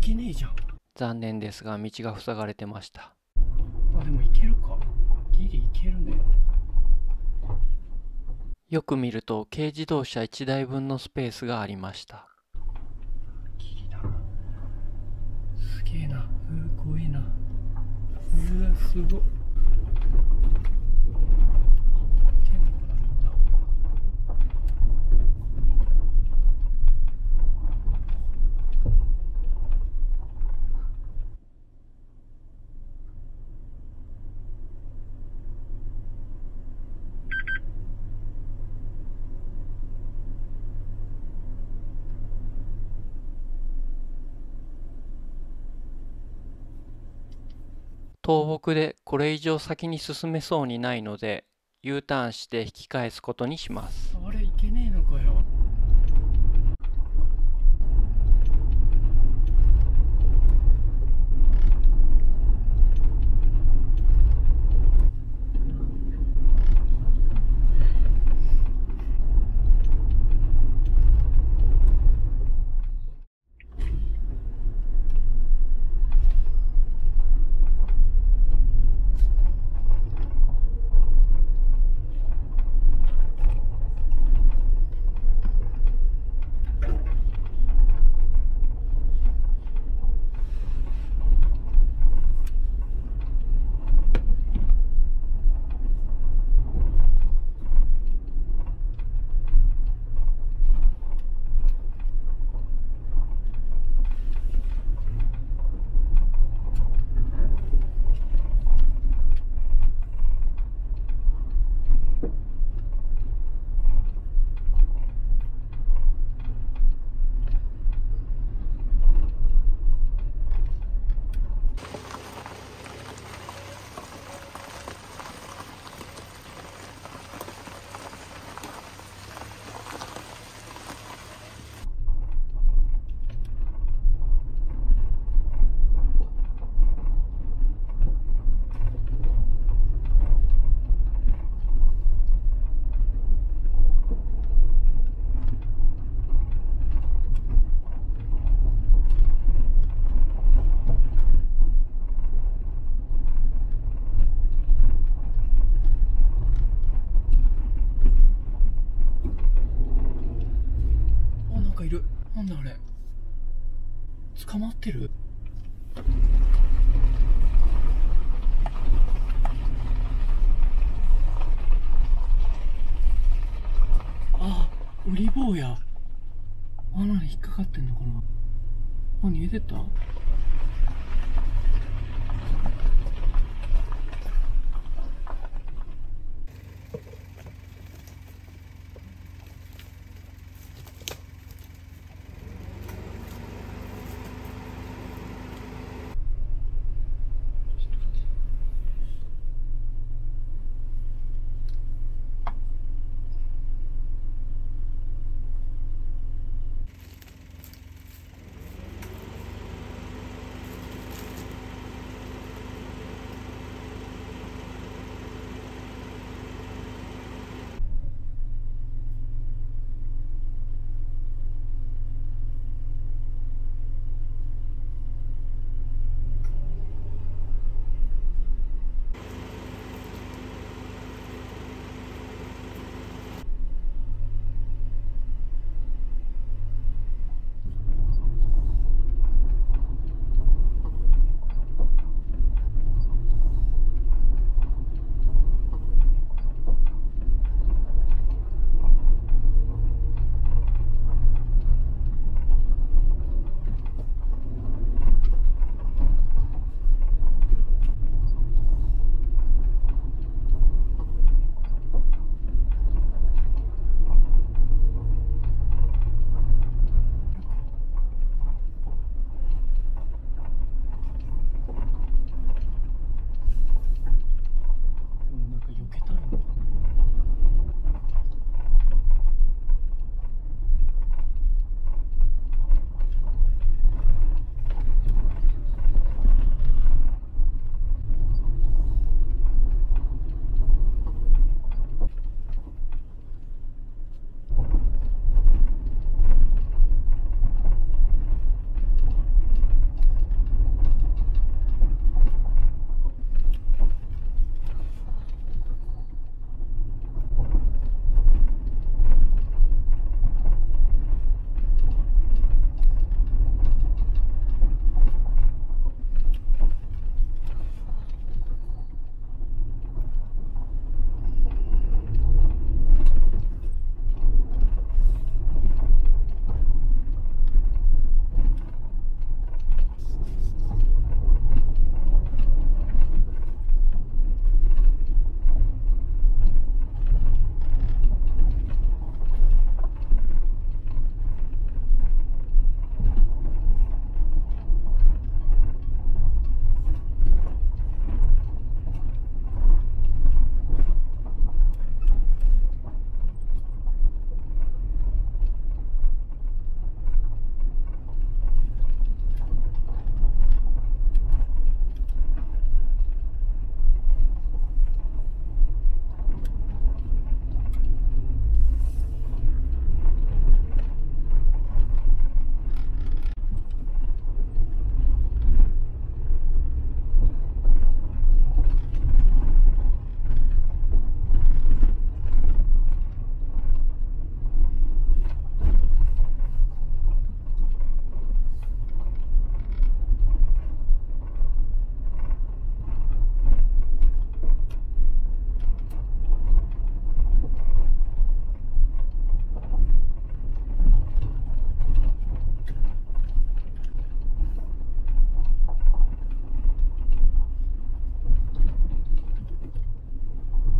けねえじゃん。残念ですが道が塞がれてました。あ、でも行けるか。ギリ行けるね。よく見ると軽自動車1台分のスペースがありました。ギリだな。すげえな。怖えな。すごっ。手の子だみんな。倒木でこれ以上先に進めそうにないので U ターンして引き返すことにします。あれ行けねえのかよ。あ、なんかいる。なんだあれ。捕まってる。あ、ウリ坊や。罠に引っかかってんのかな。あ、逃げてった。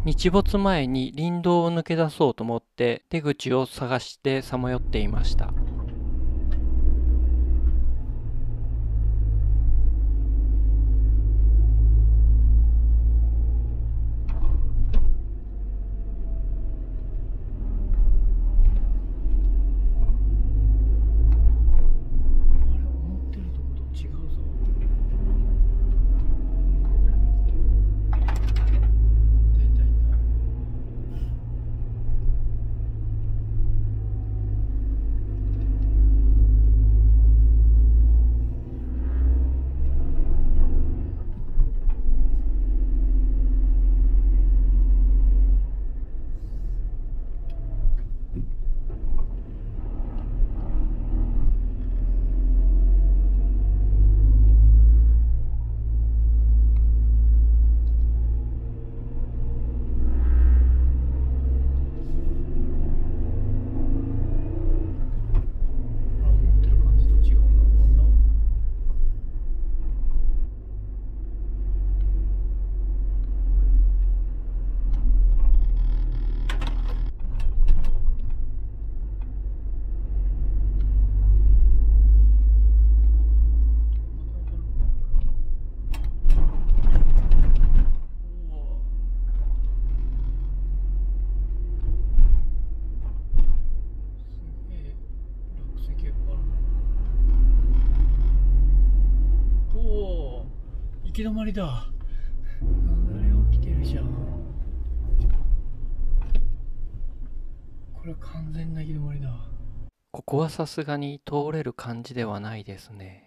日没前に林道を抜け出そうと思って出口を探してさまよっていました。あれ、思ってるとこと違うぞ。いたいたいた。あ、思ってる感じと違うな。なんだ。おお。すげえ落石がある。おお、行き止まりだ。流れ起きてるじゃん。これは完全な行き止まりだ。ここはさすがに通れる感じではないですね。